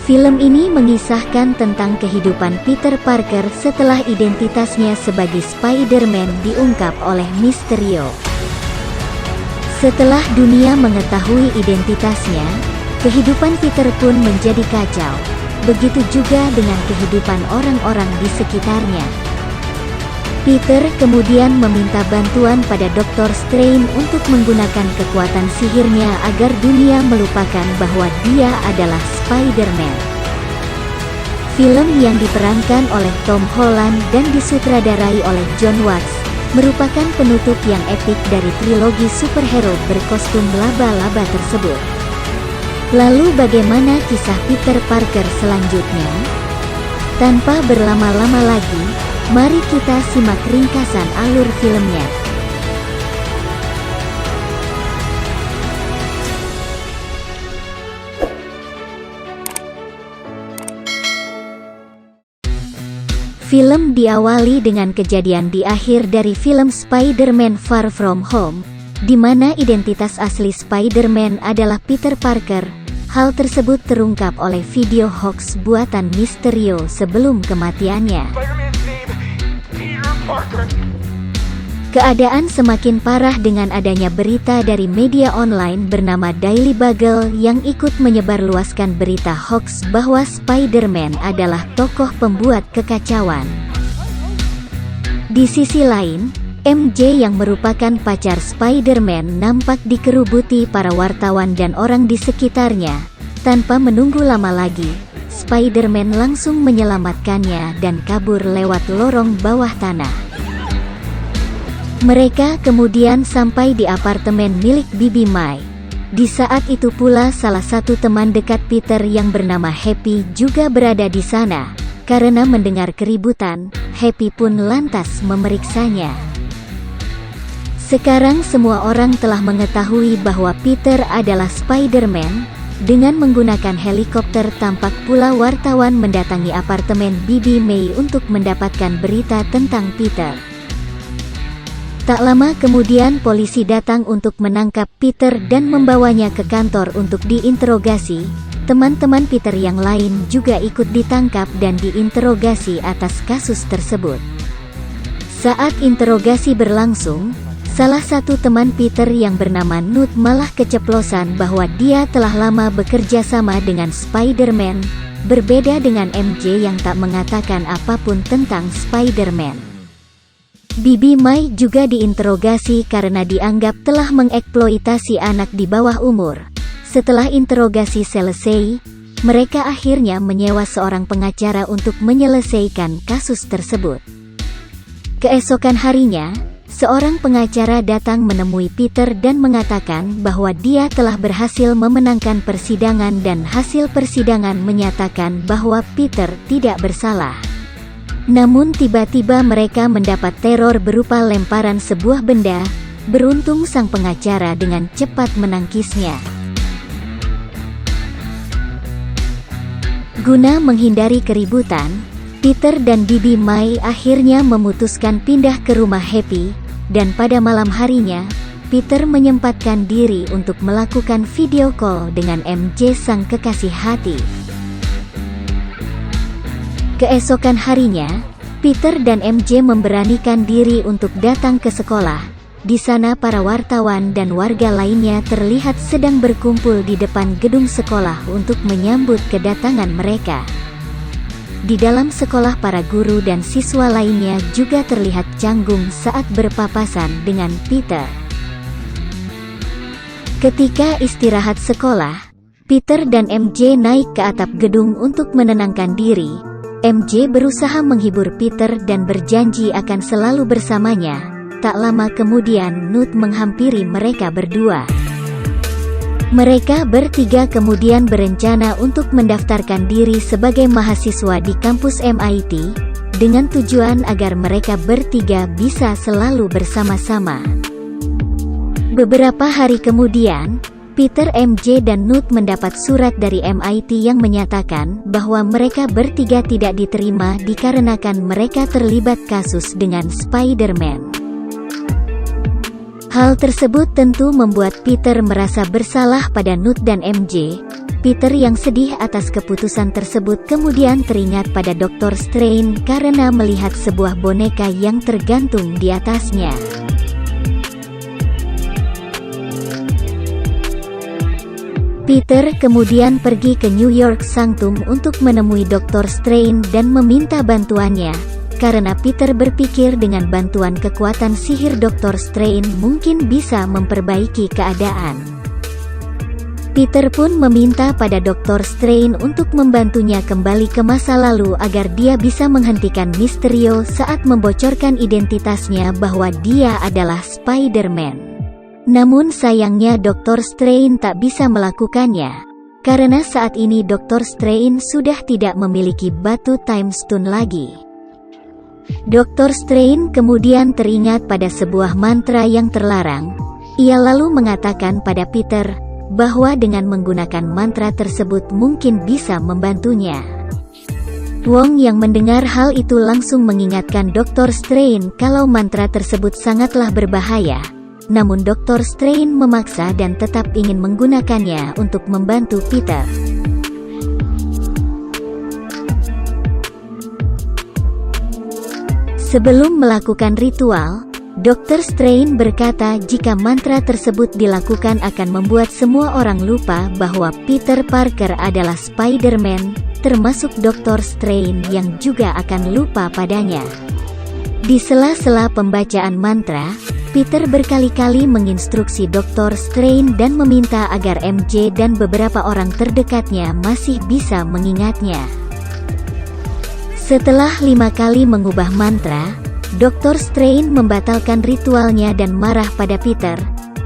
Film ini mengisahkan tentang kehidupan Peter Parker setelah identitasnya sebagai Spider-Man diungkap oleh Mysterio. Setelah dunia mengetahui identitasnya, kehidupan Peter pun menjadi kacau. Begitu juga dengan kehidupan orang-orang di sekitarnya. Peter kemudian meminta bantuan pada Dr. Strange untuk menggunakan kekuatan sihirnya agar dunia melupakan bahwa dia adalah Spider-Man. Film yang diperankan oleh Tom Holland dan disutradarai oleh John Watts, merupakan penutup yang epik dari trilogi superhero berkostum laba-laba tersebut. Lalu bagaimana kisah Peter Parker selanjutnya? Tanpa berlama-lama lagi, mari kita simak ringkasan alur filmnya. Film diawali dengan kejadian di akhir dari film Spider-Man Far From Home, di mana identitas asli Spider-Man adalah Peter Parker. Hal tersebut terungkap oleh video hoax buatan Mysterio sebelum kematiannya. Keadaan semakin parah dengan adanya berita dari media online bernama Daily Bugle yang ikut menyebarluaskan berita hoax bahwa Spider-Man adalah tokoh pembuat kekacauan. Di sisi lain, MJ yang merupakan pacar Spider-Man nampak dikerubuti para wartawan dan orang di sekitarnya. Tanpa menunggu lama lagi, Spider-Man langsung menyelamatkannya dan kabur lewat lorong bawah tanah. Mereka kemudian sampai di apartemen milik Bibi Mai. Di saat itu pula salah satu teman dekat Peter yang bernama Happy juga berada di sana. Karena mendengar keributan, Happy pun lantas memeriksanya. Sekarang semua orang telah mengetahui bahwa Peter adalah Spider-Man. Dengan menggunakan helikopter tampak pula wartawan mendatangi apartemen Bibi May untuk mendapatkan berita tentang Peter. Tak lama kemudian polisi datang untuk menangkap Peter dan membawanya ke kantor untuk diinterogasi. Teman-teman Peter yang lain juga ikut ditangkap dan diinterogasi atas kasus tersebut. Saat interogasi berlangsung, salah satu teman Peter yang bernama Nut malah keceplosan bahwa dia telah lama bekerja sama dengan Spider-Man, berbeda dengan MJ yang tak mengatakan apapun tentang Spider-Man. Bibi Mai juga diinterogasi karena dianggap telah mengeksploitasi anak di bawah umur. Setelah interogasi selesai, mereka akhirnya menyewa seorang pengacara untuk menyelesaikan kasus tersebut. Keesokan harinya, seorang pengacara datang menemui Peter dan mengatakan bahwa dia telah berhasil memenangkan persidangan dan hasil persidangan menyatakan bahwa Peter tidak bersalah. Namun tiba-tiba mereka mendapat teror berupa lemparan sebuah benda. Beruntung sang pengacara dengan cepat menangkisnya. Guna menghindari keributan, Peter dan Bibi Mai akhirnya memutuskan pindah ke rumah Happy. Dan pada malam harinya, Peter menyempatkan diri untuk melakukan video call dengan MJ sang kekasih hati. Keesokan harinya, Peter dan MJ memberanikan diri untuk datang ke sekolah. Di sana para wartawan dan warga lainnya terlihat sedang berkumpul di depan gedung sekolah untuk menyambut kedatangan mereka. Di dalam sekolah para guru dan siswa lainnya juga terlihat canggung saat berpapasan dengan Peter. Ketika istirahat sekolah, Peter dan MJ naik ke atap gedung untuk menenangkan diri. MJ berusaha menghibur Peter dan berjanji akan selalu bersamanya. Tak lama kemudian Nut menghampiri mereka berdua. Mereka bertiga kemudian berencana untuk mendaftarkan diri sebagai mahasiswa di kampus MIT, dengan tujuan agar mereka bertiga bisa selalu bersama-sama. Beberapa hari kemudian, Peter, MJ dan Nut mendapat surat dari MIT yang menyatakan bahwa mereka bertiga tidak diterima dikarenakan mereka terlibat kasus dengan Spider-Man. Hal tersebut tentu membuat Peter merasa bersalah pada Nut dan MJ. Peter yang sedih atas keputusan tersebut kemudian teringat pada Dr. Strange karena melihat sebuah boneka yang tergantung di atasnya. Peter kemudian pergi ke New York Sanctum untuk menemui Dr. Strange dan meminta bantuannya, karena Peter berpikir dengan bantuan kekuatan sihir Dr. Strange mungkin bisa memperbaiki keadaan. Peter pun meminta pada Dr. Strange untuk membantunya kembali ke masa lalu agar dia bisa menghentikan Mysterio saat membocorkan identitasnya bahwa dia adalah Spider-Man. Namun sayangnya Dr. Strange tak bisa melakukannya, karena saat ini Dr. Strange sudah tidak memiliki batu Time Stone lagi. Dr. Strange kemudian teringat pada sebuah mantra yang terlarang. Ia lalu mengatakan pada Peter bahwa dengan menggunakan mantra tersebut mungkin bisa membantunya. Wong yang mendengar hal itu langsung mengingatkan Dr. Strange kalau mantra tersebut sangatlah berbahaya. Namun Dr. Strange memaksa dan tetap ingin menggunakannya untuk membantu Peter. Sebelum melakukan ritual, Dr. Strange berkata jika mantra tersebut dilakukan akan membuat semua orang lupa bahwa Peter Parker adalah Spider-Man, termasuk Dr. Strange yang juga akan lupa padanya. Di sela-sela pembacaan mantra, Peter berkali-kali menginstruksi Dr. Strange dan meminta agar MJ dan beberapa orang terdekatnya masih bisa mengingatnya. Setelah 5 kali mengubah mantra, Dr. Strange membatalkan ritualnya dan marah pada Peter,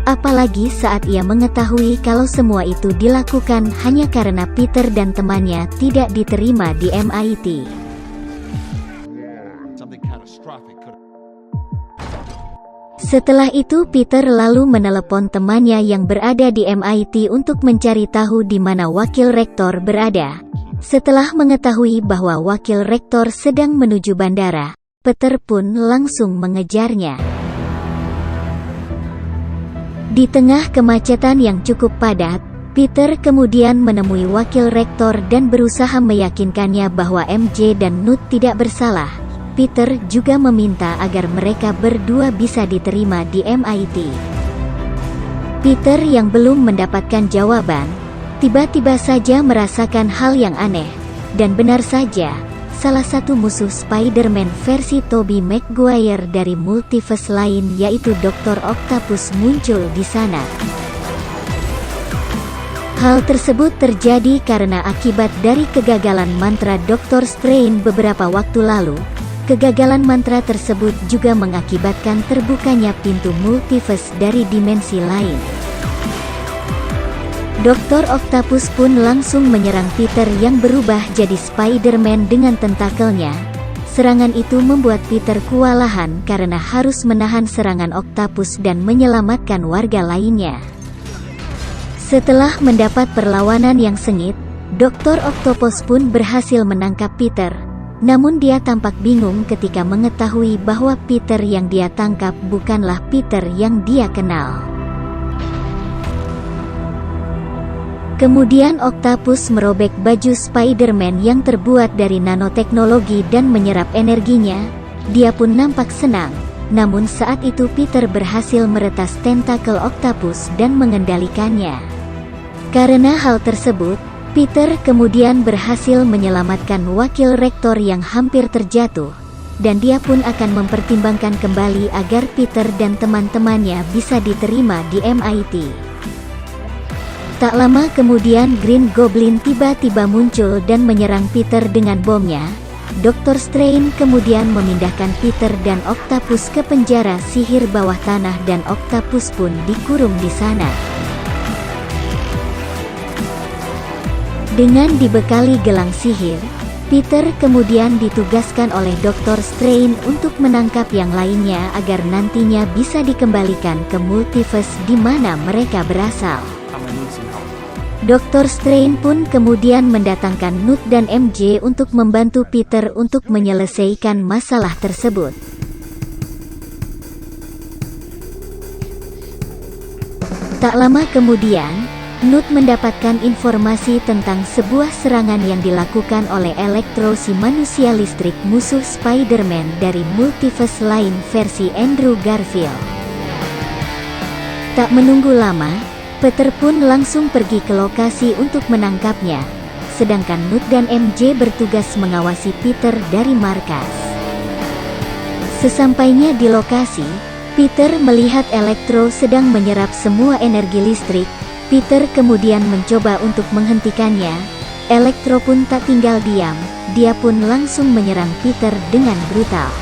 apalagi saat ia mengetahui kalau semua itu dilakukan hanya karena Peter dan temannya tidak diterima di MIT. Setelah itu Peter lalu menelepon temannya yang berada di MIT untuk mencari tahu di mana wakil rektor berada. Setelah mengetahui bahwa wakil rektor sedang menuju bandara, Peter pun langsung mengejarnya. Di tengah kemacetan yang cukup padat, Peter kemudian menemui wakil rektor dan berusaha meyakinkannya bahwa MJ dan Nut tidak bersalah. Peter juga meminta agar mereka berdua bisa diterima di MIT. Peter yang belum mendapatkan jawaban, tiba-tiba saja merasakan hal yang aneh, dan benar saja, salah satu musuh Spider-Man versi Tobey Maguire dari multiverse lain yaitu Dr. Octopus muncul di sana. Hal tersebut terjadi karena akibat dari kegagalan mantra Dr. Strange beberapa waktu lalu. Kegagalan mantra tersebut juga mengakibatkan terbukanya pintu multiverse dari dimensi lain. Dr. Octopus pun langsung menyerang Peter yang berubah jadi Spider-Man dengan tentakelnya. Serangan itu membuat Peter kewalahan karena harus menahan serangan Octopus dan menyelamatkan warga lainnya. Setelah mendapat perlawanan yang sengit, Dr. Octopus pun berhasil menangkap Peter. Namun dia tampak bingung ketika mengetahui bahwa Peter yang dia tangkap bukanlah Peter yang dia kenal. Kemudian Octopus merobek baju Spider-Man yang terbuat dari nanoteknologi dan menyerap energinya. Dia pun nampak senang. Namun saat itu Peter berhasil meretas tentakel Octopus dan mengendalikannya. Karena hal tersebut, Peter kemudian berhasil menyelamatkan wakil rektor yang hampir terjatuh. Dan dia pun akan mempertimbangkan kembali agar Peter dan teman-temannya bisa diterima di MIT. Tak lama kemudian Green Goblin tiba-tiba muncul dan menyerang Peter dengan bomnya. Dr. Strange kemudian memindahkan Peter dan Octopus ke penjara sihir bawah tanah dan Octopus pun dikurung di sana. Dengan dibekali gelang sihir, Peter kemudian ditugaskan oleh Dr. Strange untuk menangkap yang lainnya agar nantinya bisa dikembalikan ke multiverse di mana mereka berasal. Dr. Strange pun kemudian mendatangkan Nut dan MJ untuk membantu Peter untuk menyelesaikan masalah tersebut. Tak lama kemudian, Nut mendapatkan informasi tentang sebuah serangan yang dilakukan oleh Electro, si manusia listrik musuh Spider-Man dari multiverse lain versi Andrew Garfield. Tak menunggu lama, Peter pun langsung pergi ke lokasi untuk menangkapnya, sedangkan Nut dan MJ bertugas mengawasi Peter dari markas. Sesampainya di lokasi, Peter melihat Electro sedang menyerap semua energi listrik. Peter kemudian mencoba untuk menghentikannya. Electro pun tak tinggal diam, dia pun langsung menyerang Peter dengan brutal.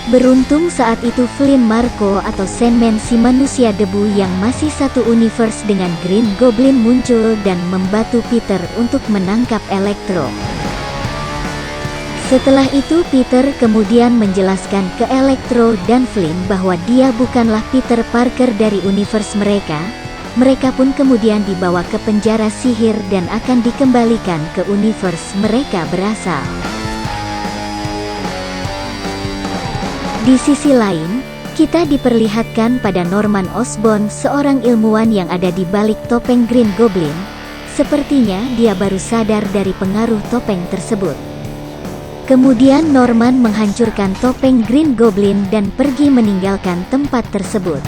Beruntung saat itu Flynn Marko atau Sandman, si manusia debu yang masih satu universe dengan Green Goblin, muncul dan membantu Peter untuk menangkap Electro. Setelah itu Peter kemudian menjelaskan ke Electro dan Flynn bahwa dia bukanlah Peter Parker dari universe mereka. Mereka pun kemudian dibawa ke penjara sihir dan akan dikembalikan ke universe mereka berasal. Di sisi lain, kita diperlihatkan pada Norman Osborn, seorang ilmuwan yang ada di balik topeng Green Goblin. Sepertinya dia baru sadar dari pengaruh topeng tersebut. Kemudian Norman menghancurkan topeng Green Goblin dan pergi meninggalkan tempat tersebut.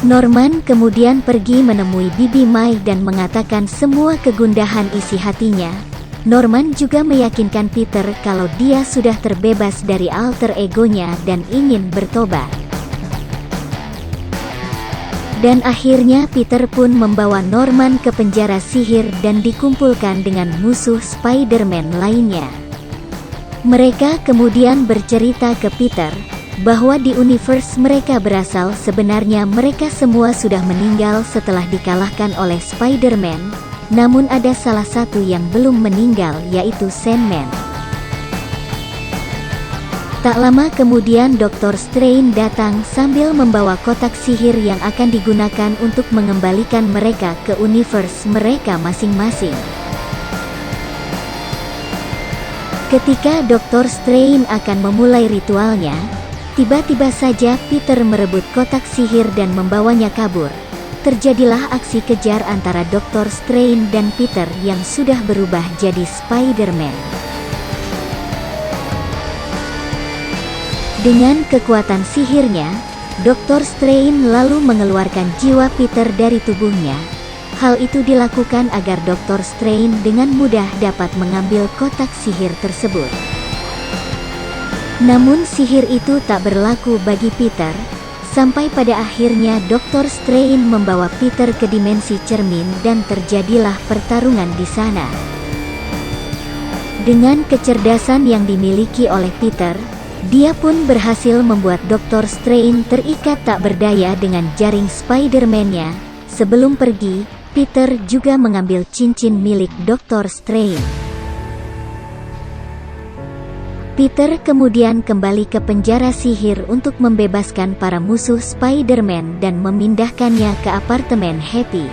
Norman kemudian pergi menemui Bibi Mai dan mengatakan semua kegundahan isi hatinya. Norman juga meyakinkan Peter kalau dia sudah terbebas dari alter egonya dan ingin bertobat. Dan akhirnya Peter pun membawa Norman ke penjara sihir dan dikumpulkan dengan musuh Spider-Man lainnya. Mereka kemudian bercerita ke Peter bahwa di universe mereka berasal sebenarnya mereka semua sudah meninggal setelah dikalahkan oleh Spider-Man, namun ada salah satu yang belum meninggal, yaitu Sandman. Tak lama kemudian Dr. Strange datang sambil membawa kotak sihir yang akan digunakan untuk mengembalikan mereka ke universe mereka masing-masing. Ketika Dr. Strange akan memulai ritualnya, tiba-tiba saja Peter merebut kotak sihir dan membawanya kabur. Terjadilah aksi kejar antara Dr. Strange dan Peter yang sudah berubah jadi Spider-Man. Dengan kekuatan sihirnya, Dr. Strange lalu mengeluarkan jiwa Peter dari tubuhnya. Hal itu dilakukan agar Dr. Strange dengan mudah dapat mengambil kotak sihir tersebut. Namun sihir itu tak berlaku bagi Peter, sampai pada akhirnya Dr. Strange membawa Peter ke dimensi cermin dan terjadilah pertarungan di sana. Dengan kecerdasan yang dimiliki oleh Peter, dia pun berhasil membuat Dr. Strange terikat tak berdaya dengan jaring Spider-Man-nya. Sebelum pergi, Peter juga mengambil cincin milik Dr. Strange. Peter kemudian kembali ke penjara sihir untuk membebaskan para musuh Spider-Man dan memindahkannya ke apartemen Happy.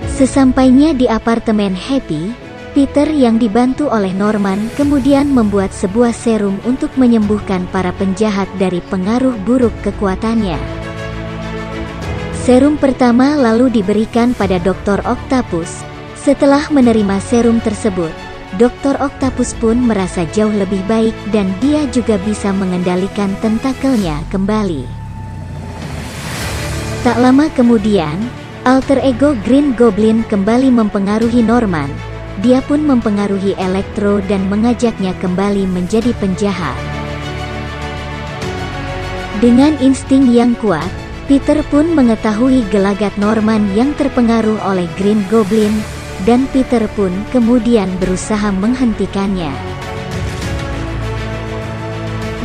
Sesampainya di apartemen Happy, Peter yang dibantu oleh Norman kemudian membuat sebuah serum untuk menyembuhkan para penjahat dari pengaruh buruk kekuatannya. Serum pertama lalu diberikan pada Dr. Octopus. Setelah menerima serum tersebut, Dr. Octopus pun merasa jauh lebih baik dan dia juga bisa mengendalikan tentakelnya kembali. Tak lama kemudian, alter ego Green Goblin kembali mempengaruhi Norman. Dia pun mempengaruhi Electro dan mengajaknya kembali menjadi penjahat. Dengan insting yang kuat, Peter pun mengetahui gelagat Norman yang terpengaruh oleh Green Goblin, dan Peter pun kemudian berusaha menghentikannya.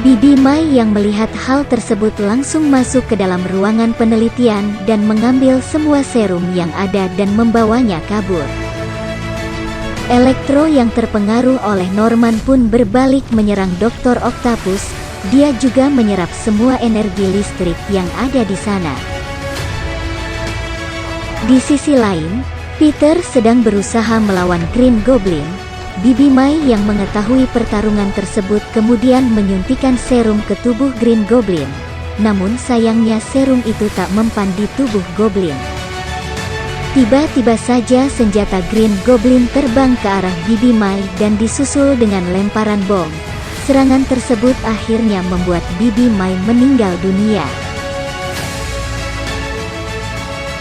Bibi Mai yang melihat hal tersebut langsung masuk ke dalam ruangan penelitian dan mengambil semua serum yang ada dan membawanya kabur. Electro yang terpengaruh oleh Norman pun berbalik menyerang Dr. Octopus. Dia juga menyerap semua energi listrik yang ada di sana. Di sisi lain, Peter sedang berusaha melawan Green Goblin. Bibi Mai yang mengetahui pertarungan tersebut kemudian menyuntikkan serum ke tubuh Green Goblin. namun sayangnya serum itu tak mempan di tubuh Goblin. Tiba-tiba saja senjata Green Goblin terbang ke arah Bibi Mai dan disusul dengan lemparan bom. Serangan tersebut akhirnya membuat Bibi Mai meninggal dunia.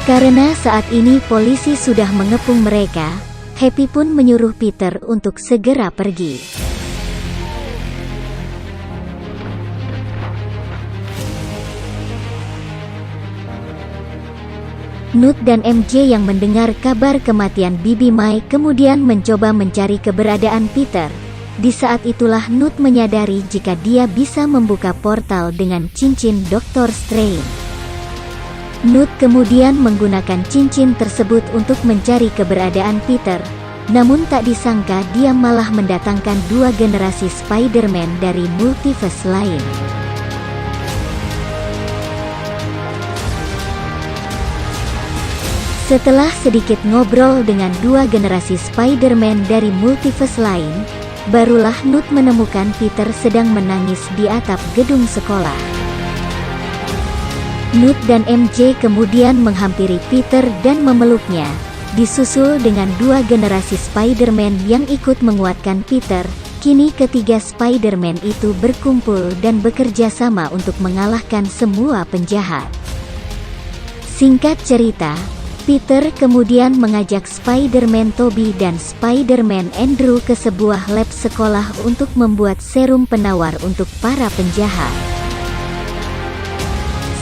Karena saat ini polisi sudah mengepung mereka, Happy pun menyuruh Peter untuk segera pergi. Nut dan MJ yang mendengar kabar kematian Bibi Mai kemudian mencoba mencari keberadaan Peter. Di saat itulah Nut menyadari jika dia bisa membuka portal dengan cincin Dr. Strange. Nut kemudian menggunakan cincin tersebut untuk mencari keberadaan Peter. Namun tak disangka dia malah mendatangkan dua generasi Spider-Man dari multiverse lain. Setelah sedikit ngobrol dengan dua generasi Spider-Man dari multiverse lain, barulah Nut menemukan Peter sedang menangis di atap gedung sekolah. Nut dan MJ kemudian menghampiri Peter dan memeluknya, disusul dengan dua generasi Spider-Man yang ikut menguatkan Peter. Kini ketiga Spider-Man itu berkumpul dan bekerja sama untuk mengalahkan semua penjahat. Singkat cerita, Peter kemudian mengajak Spider-Man Tobey dan Spider-Man Andrew ke sebuah lab sekolah untuk membuat serum penawar untuk para penjahat.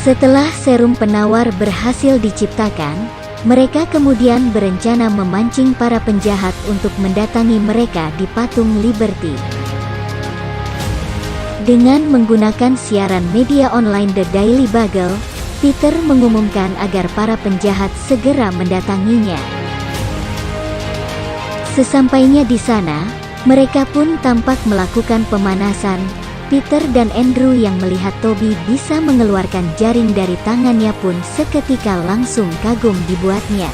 Setelah serum penawar berhasil diciptakan, mereka kemudian berencana memancing para penjahat untuk mendatangi mereka di patung Liberty. Dengan menggunakan siaran media online The Daily Bugle, Peter mengumumkan agar para penjahat segera mendatanginya. Sesampainya di sana, mereka pun tampak melakukan pemanasan. Peter dan Andrew yang melihat Tobey bisa mengeluarkan jaring dari tangannya pun seketika langsung kagum dibuatnya.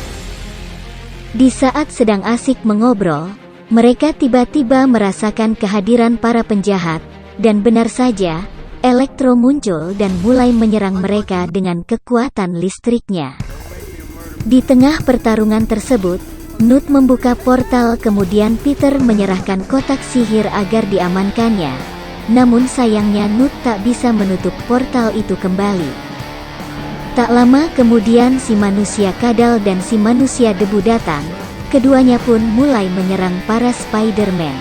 Di saat sedang asik mengobrol, mereka tiba-tiba merasakan kehadiran para penjahat, dan benar saja, Electro muncul dan mulai menyerang mereka dengan kekuatan listriknya. Di tengah pertarungan tersebut, Nut membuka portal kemudian Peter menyerahkan kotak sihir agar diamankannya. Namun sayangnya Nut tak bisa menutup portal itu kembali. Tak lama kemudian si manusia kadal dan si manusia debu datang, keduanya pun mulai menyerang para Spider-Man.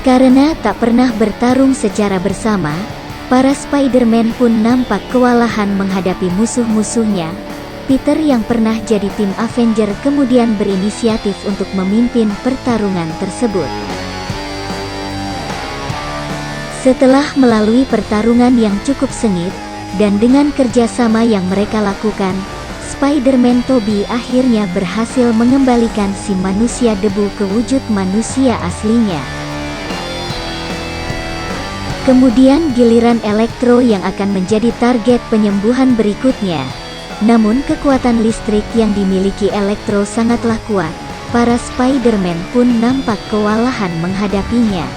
Karena tak pernah bertarung secara bersama, para Spider-Man pun nampak kewalahan menghadapi musuh-musuhnya. Peter yang pernah jadi tim Avenger kemudian berinisiatif untuk memimpin pertarungan tersebut. Setelah melalui pertarungan yang cukup sengit, dan dengan kerjasama yang mereka lakukan, Spider-Man Tobey akhirnya berhasil mengembalikan si manusia debu ke wujud manusia aslinya. Kemudian giliran Electro yang akan menjadi target penyembuhan berikutnya. Namun kekuatan listrik yang dimiliki Electro sangatlah kuat, para Spider-Man pun nampak kewalahan menghadapinya.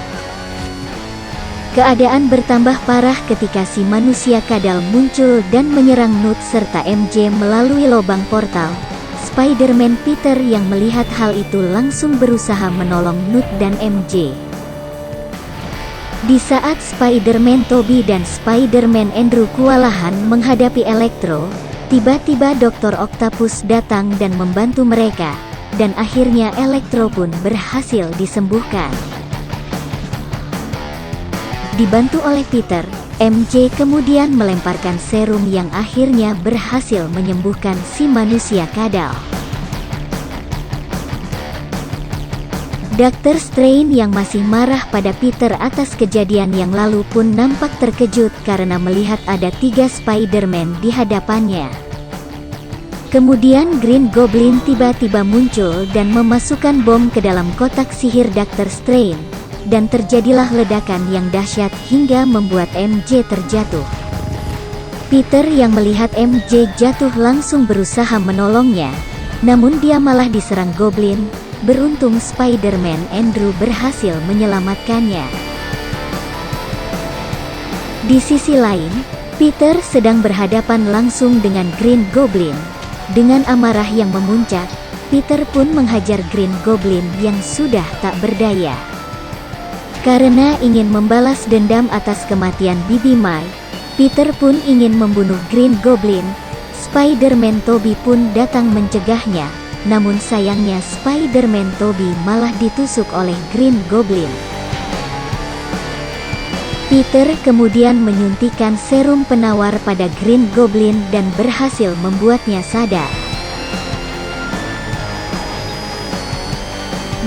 Keadaan bertambah parah ketika si manusia kadal muncul dan menyerang Nut serta MJ melalui lubang portal. Spider-Man Peter yang melihat hal itu langsung berusaha menolong Nut dan MJ. Di saat Spider-Man Tobey dan Spider-Man Andrew kewalahan menghadapi Electro, tiba-tiba Dr. Octopus datang dan membantu mereka, dan akhirnya Electro pun berhasil disembuhkan. Dibantu oleh Peter, MJ kemudian melemparkan serum yang akhirnya berhasil menyembuhkan si manusia kadal. Dr. Strange yang masih marah pada Peter atas kejadian yang lalu pun nampak terkejut karena melihat ada 3 Spider-Man di hadapannya. Kemudian Green Goblin tiba-tiba muncul dan memasukkan bom ke dalam kotak sihir Dr. Strange, dan terjadilah ledakan yang dahsyat hingga membuat MJ terjatuh. Peter yang melihat MJ jatuh langsung berusaha menolongnya, namun dia malah diserang Goblin. Beruntung Spider-Man Andrew berhasil menyelamatkannya. Di sisi lain, Peter sedang berhadapan langsung dengan Green Goblin. Dengan amarah yang memuncak, Peter pun menghajar Green Goblin yang sudah tak berdaya. Karena ingin membalas dendam atas kematian Bibi May, Peter pun ingin membunuh Green Goblin. Spider-Man Tobey pun datang mencegahnya, namun sayangnya Spider-Man Tobey malah ditusuk oleh Green Goblin. Peter kemudian menyuntikkan serum penawar pada Green Goblin dan berhasil membuatnya sadar.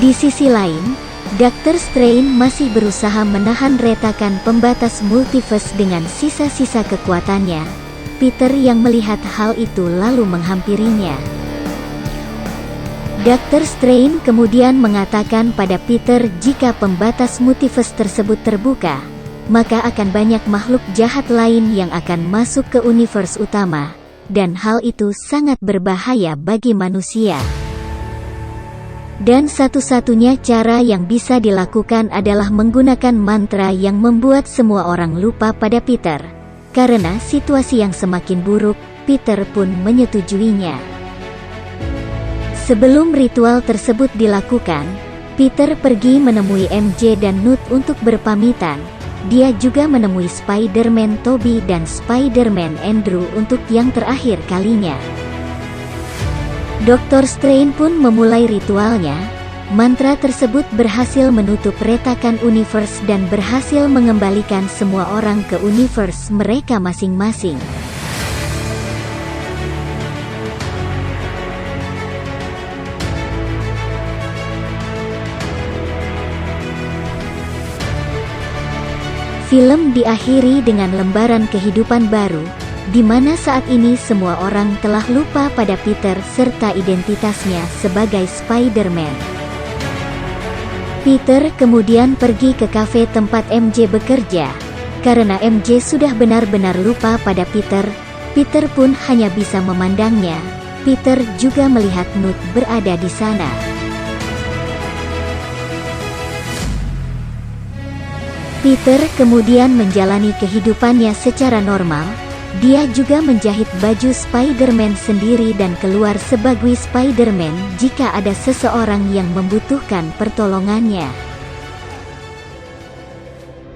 Di sisi lain, Dr. Strange masih berusaha menahan retakan pembatas multiverse dengan sisa-sisa kekuatannya. Peter yang melihat hal itu lalu menghampirinya. Dr. Strange kemudian mengatakan pada Peter jika pembatas multiverse tersebut terbuka, maka akan banyak makhluk jahat lain yang akan masuk ke universe utama, dan hal itu sangat berbahaya bagi manusia. Dan satu-satunya cara yang bisa dilakukan adalah menggunakan mantra yang membuat semua orang lupa pada Peter. Karena situasi yang semakin buruk, Peter pun menyetujuinya. Sebelum ritual tersebut dilakukan, Peter pergi menemui MJ dan Nut untuk berpamitan. Dia juga menemui Spider-Man Tobey dan Spider-Man Andrew untuk yang terakhir kalinya. Dr. Strange pun memulai ritualnya. Mantra tersebut berhasil menutup retakan universe dan berhasil mengembalikan semua orang ke universe mereka masing-masing. Film diakhiri dengan lembaran kehidupan baru, di mana saat ini semua orang telah lupa pada Peter serta identitasnya sebagai Spider-Man. Peter kemudian pergi ke kafe tempat MJ bekerja. Karena MJ sudah benar-benar lupa pada Peter, Peter pun hanya bisa memandangnya. Peter juga melihat Nut berada di sana. Peter kemudian menjalani kehidupannya secara normal. Dia juga menjahit baju Spider-Man sendiri dan keluar sebagai Spider-Man jika ada seseorang yang membutuhkan pertolongannya.